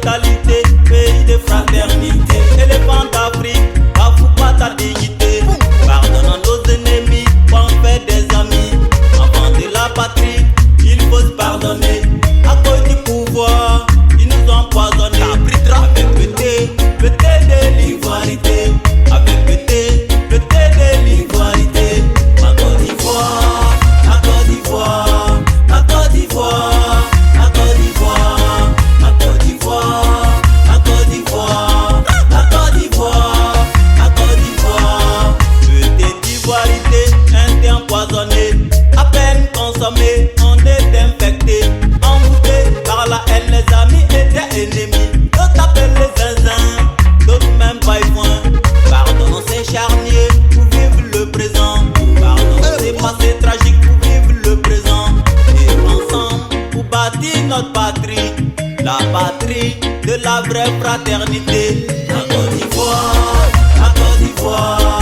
d'égalité, pays de fraternité. Éléphant d'Afrique, bafoue pas ta dignité. Pardonnons nos ennemis, pour en faire des amis. Enfants de la patrie, il faut se pardonner. À cause du pouvoir, ils nous ont empoisonnés. Avec le thé de l'ivoirité. Avec le thé de l'ivoirité. Ma Côte d'Ivoire, ma Côte d'Ivoire, ma Côte d'Ivoire, ma Côte d'Ivoire, ma Côte d'Ivoire, ma Côte d'Ivoire, ma Côte d'Ivoire, ma Côte d'Ivoire. Petite ivoirité, un thé empoisonné, à peine consommé, on est infecté, embouté par la haine, les amis étaient ennemis. D'autres appellent les zinzins, d'autres même paille-point. Pardonnons ces charniers pour vivre le présent. Pardonnons ces passés tragiques pour vivre le présent. Et ensemble pour bâtir notre patrie, la patrie de la vraie fraternité. La Côte d'Ivoire, la Côte d'Ivoire.